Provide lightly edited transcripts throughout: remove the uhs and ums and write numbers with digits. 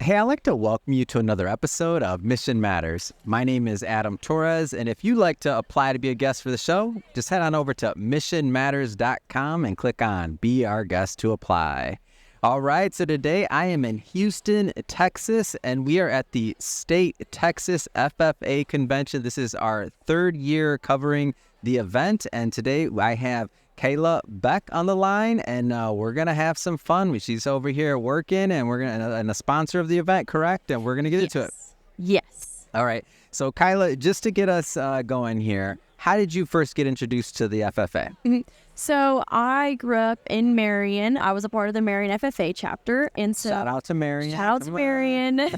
Hey, I'd like to welcome you to another episode of Mission Matters. My name is Adam Torres, and if you'd like to apply to be a guest for the show, just head on over to missionmatters.com and click on Be Our Guest to apply. All right, so today I am in Houston, Texas, and we are at the State Texas FFA Convention. This is our third year covering the event, and today I have Kyla Beck on the line, and we're going to have some fun. She's over here working, and we're going to, and a sponsor of the event, correct? And we're going to get into it. Yes. All right. So, Kyla, just to get us going here, how did you first get introduced to the FFA? Mm-hmm. So, I grew up in Marion. I was a part of the Marion FFA chapter. And so, Shout out to Marion. Shout out to Marion.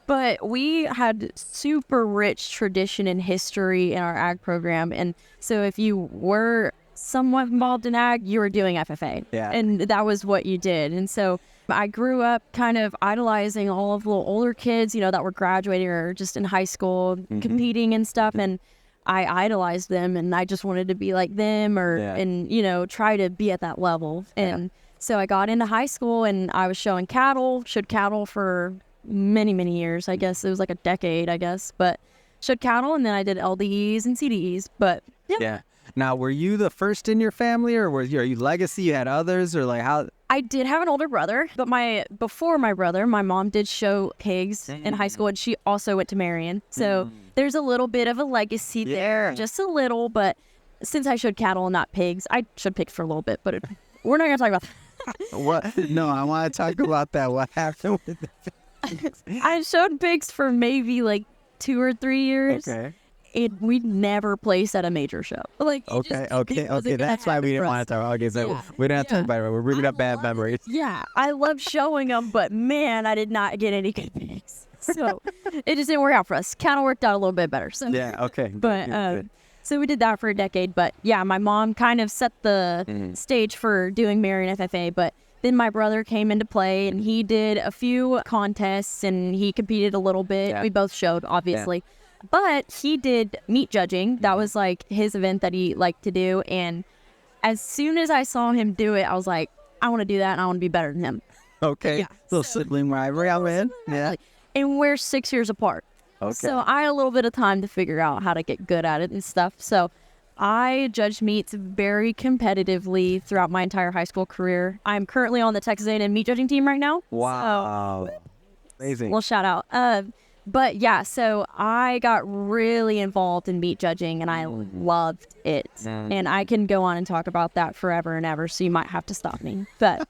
But we had super rich tradition and history in our ag program. And so, if you were somewhat involved in ag, you were doing FFA. Yeah. And that was what you did. And so I grew up kind of idolizing all of the little older kids, that were graduating or just in high school, competing and stuff. And I idolized them, and I just wanted to be like them and try to be at that level. And so I got into high school, and I was showed cattle for many, many years. I guess it was like a decade, but showed cattle, and then I did LDEs and CDEs. But yeah. Now, were you the first in your family, or are you legacy? You had others, or like how? I did have an older brother, but before my brother, my mom did show pigs in high school, and she also went to Marion. So there's a little bit of a legacy there, just a little. But since I showed cattle and not pigs, I showed pigs for a little bit, but we're not going to talk about that. What? No, I want to talk about that. What happened with the pigs? I showed pigs for maybe like 2 or 3 years. Okay. We never placed at a major show. Okay. That's why we didn't want to talk. Okay, so we didn't have to talk about it. We're bringing up bad memories. Yeah, I love showing them, but man, I did not get any good pigs. So it just didn't work out for us. Cattle worked out a little bit better. So yeah, okay. But so we did that for a decade. But yeah, my mom kind of set the stage for doing Marion FFA. But then my brother came into play, and he did a few contests, and he competed a little bit. Yeah. We both showed, obviously. Yeah. But he did meat judging. That was like his event that he liked to do. And as soon as I saw him do it, I was like, I want to do that, and I want to be better than him. Okay. Yeah. Little sibling rivalry, I'm in. Yeah. And we're 6 years apart. Okay. So I had a little bit of time to figure out how to get good at it and stuff. So I judged meats very competitively throughout my entire high school career. I'm currently on the Texas A&M meat judging team right now. Wow. So, amazing. Well, shout out. But yeah, so I got really involved in meat judging, and I loved it. And I can go on and talk about that forever and ever, so you might have to stop me. But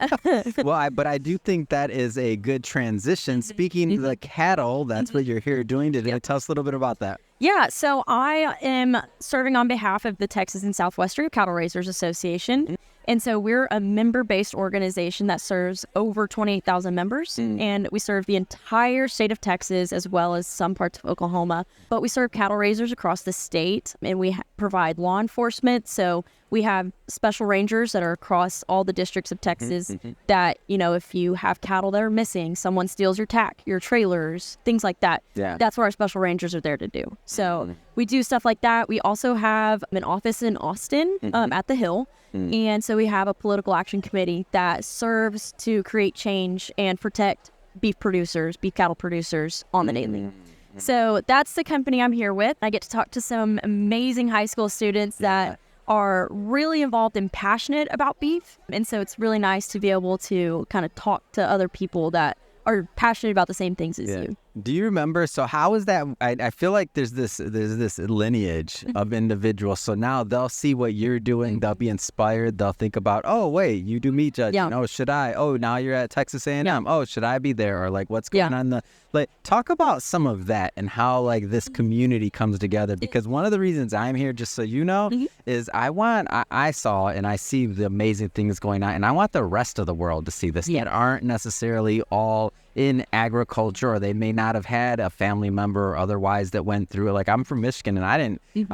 but I do think that is a good transition. Speaking of the cattle, that's what you're here doing today. Tell us a little bit about that. Yeah, so I am serving on behalf of the Texas and Southwestern Cattle Raisers Association. And so we're a member-based organization that serves over 28,000 members, and we serve the entire state of Texas as well as some parts of Oklahoma. But we serve cattle raisers across the state, and we provide law enforcement. So we have special rangers that are across all the districts of Texas that, if you have cattle that are missing, someone steals your tack, your trailers, things like that. Yeah. That's what our special rangers are there to do. So we do stuff like that. We also have an office in Austin at the Hill. And so we have a political action committee that serves to create change and protect beef cattle producers on the daily. So that's the company I'm here with. I get to talk to some amazing high school students that are really involved and passionate about beef. And so it's really nice to be able to kind of talk to other people that are passionate about the same things as you. Do you remember? So how is that? I feel like there's this lineage of individuals. So now they'll see what you're doing. They'll be inspired. They'll think about, oh, wait, you do meat judging. Oh, should I? Oh, now you're at Texas A&M. Oh, should I be there? Or like what's going on? Talk about some of that and how this community comes together. Because one of the reasons I'm here, just so you know, is I saw and I see the amazing things going on. And I want the rest of the world to see this that aren't necessarily all in agriculture, or they may not have had a family member or otherwise that went through it. Like, I'm from Michigan, and I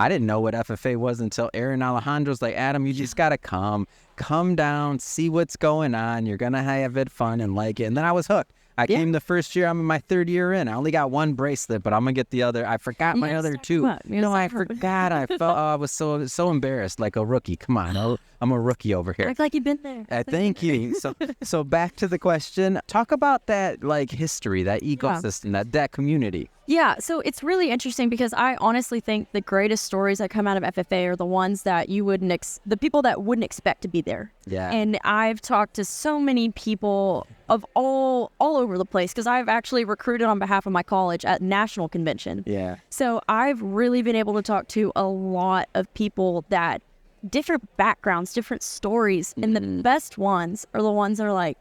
didn't know what FFA was until Aaron Alejandro's like, Adam, you just gotta come down, see what's going on. You're gonna have it fun and like it. And then I was hooked. I came the first year. I'm in my third year in. I only got one bracelet, but I'm gonna get the other. I forgot my other two. I forgot. I felt I was so embarrassed, like a rookie. Come on, I'm a rookie over here. Act like you've been there. Thank you. So back to the question. Talk about that like history, that ecosystem, that community. Yeah, so it's really interesting because I honestly think the greatest stories that come out of FFA are the ones that the people that wouldn't expect to be there. Yeah. And I've talked to so many people of all over the place because I've actually recruited on behalf of my college at national convention. Yeah. So I've really been able to talk to a lot of people that different backgrounds, different stories, and the best ones are the ones that are like,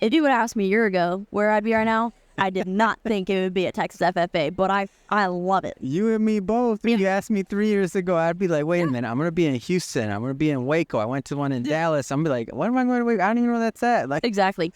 if you would ask me a year ago where I'd be right now, I did not think it would be at Texas FFA, but I love it. You and me both. If you asked me 3 years ago, I'd be like, wait a minute, I'm going to be in Houston. I'm going to be in Waco. I went to one in Dallas. I'm going to be like, what am I going to Waco? I don't even know where that's at. Like, Exactly.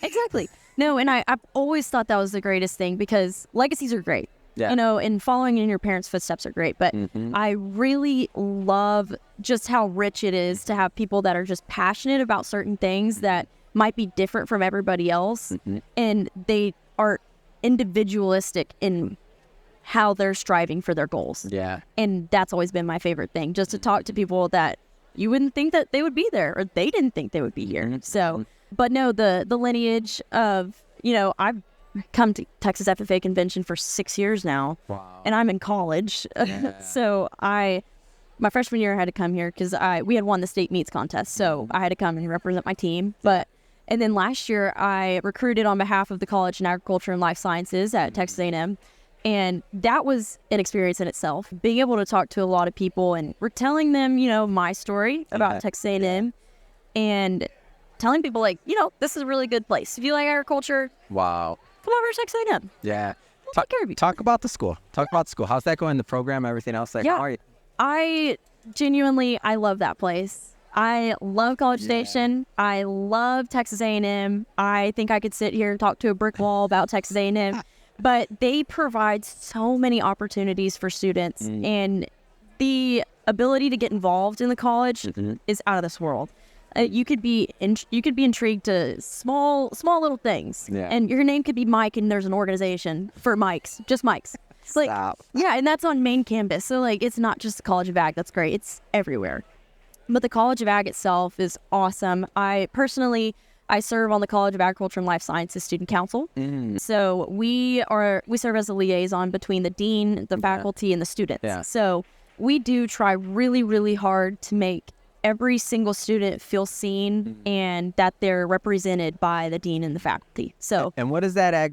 No, and I've always thought that was the greatest thing because legacies are great. Yeah. You know, and following in your parents' footsteps are great. But I really love just how rich it is to have people that are just passionate about certain things that might be different from everybody else. And they are individualistic in how they're striving for their goals. Yeah. And that's always been my favorite thing, just to talk to people that you wouldn't think that they would be there or they didn't think they would be here. So, but no, the lineage of, you know, I've come to Texas FFA Convention for 6 years now. Wow. And I'm in college. Yeah. So my freshman year I had to come here because we had won the state meets contest. So I had to come and represent my team. And then last year, I recruited on behalf of the College in Agriculture and Life Sciences at Texas A&M. And that was an experience in itself. Being able to talk to a lot of people and we're telling them, you know, my story about Texas A&M and telling people like, you know, this is a really good place. If you like agriculture, wow, come over to Texas A&M. Yeah. Take care of you. Talk about the school. How's that going? The program, everything else? Like, how are you? I love that place. I love College Station. I love Texas A&M. I think I could sit here and talk to a brick wall about Texas A&M, but they provide so many opportunities for students, and the ability to get involved in the college is out of this world. You could be intrigued to small little things, and your name could be Mike, and there's an organization for Mikes, just Mikes. Like, yeah, and that's on main campus. So like, it's not just the College of Ag. That's great. It's everywhere. But the College of Ag itself is awesome. I serve on the College of Agriculture and Life Sciences Student Council. So we serve as a liaison between the dean, the faculty, and the students. Yeah. So we do try really, really hard to make every single student feel seen and that they're represented by the dean and the faculty. So, and what does that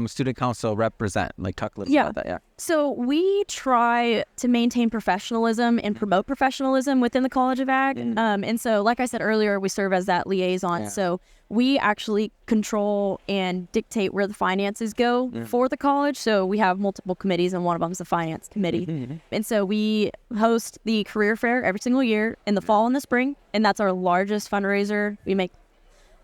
student council represent? Like, talk a little bit about that. Yeah. So we try to maintain professionalism and promote professionalism within the College of Ag. And so, like I said earlier, we serve as that liaison. Yeah. So we actually control and dictate where the finances go for the college. So we have multiple committees, and one of them is the finance committee. And so we host the career fair every single year in the fall and the spring, and that's our largest fundraiser. We make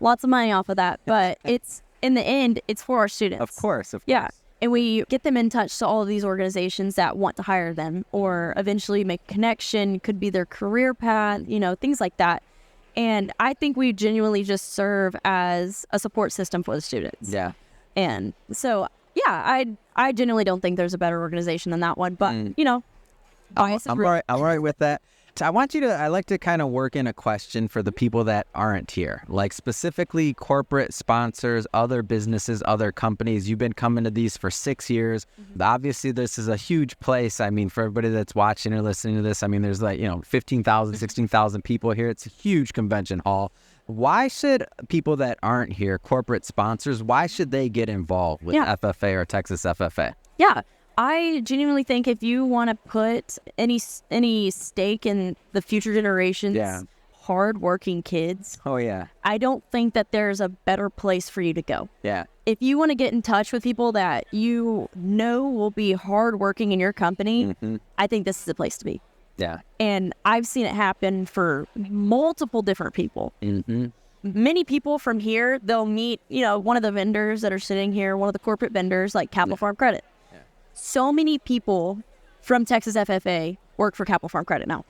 lots of money off of that, but it's in the end, it's for our students. Of course. Yeah. And we get them in touch to all of these organizations that want to hire them or eventually make a connection, could be their career path, you know, things like that. And I think we genuinely just serve as a support system for the students. Yeah. And so, yeah, I genuinely don't think there's a better organization than that one. But, you know, I'm all right with that. So I like to kind of work in a question for the people that aren't here, like specifically corporate sponsors, other businesses, other companies. You've been coming to these for 6 years. Obviously, this is a huge place. I mean, for everybody that's watching or listening to this, I mean, there's like, 15,000, 16,000 people here. It's a huge convention hall. Why should people that aren't here, corporate sponsors, why should they get involved with FFA or Texas FFA? Yeah. I genuinely think if you want to put any stake in the future generations, hardworking kids, I don't think that there's a better place for you to go. Yeah. If you want to get in touch with people that you know will be hardworking in your company, I think this is the place to be. Yeah. And I've seen it happen for multiple different people. Many people from here, they'll meet, one of the vendors that are sitting here, one of the corporate vendors like Capital Farm Credit. So many people from Texas FFA work for Capital Farm Credit now.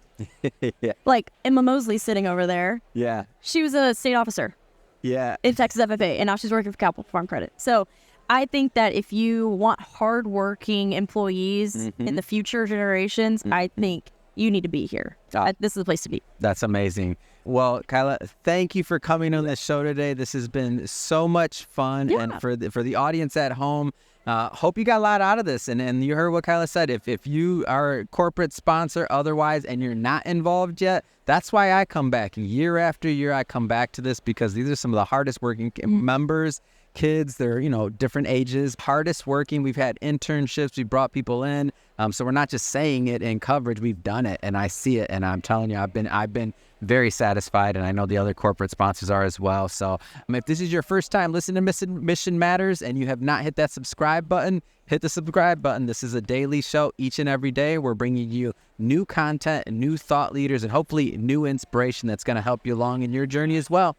Like Emma Mosley sitting over there. Yeah. She was a state officer. Yeah. In Texas FFA, and now she's working for Capital Farm Credit. So I think that if you want hardworking employees in the future generations, I think you need to be here. This is the place to be. That's amazing. Well, Kyla, thank you for coming on this show today. This has been so much fun. Yeah. And for the audience at home, hope you got a lot out of this. And you heard what Kyla said. If you are a corporate sponsor otherwise and you're not involved yet, that's why I come back. Year after year, I come back to this because these are some of the hardest working members. Kids, they're, different ages, hardest working. We've had internships. We brought people in. So we're not just saying it in coverage. We've done it, and I see it. And I'm telling you, I've been very satisfied, and I know the other corporate sponsors are as well. So if this is your first time listening to Mission Matters and you have not hit that subscribe button, hit the subscribe button. This is a daily show each and every day. We're bringing you new content, new thought leaders, and hopefully new inspiration that's going to help you along in your journey as well.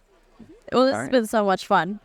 Well, this has been so much fun.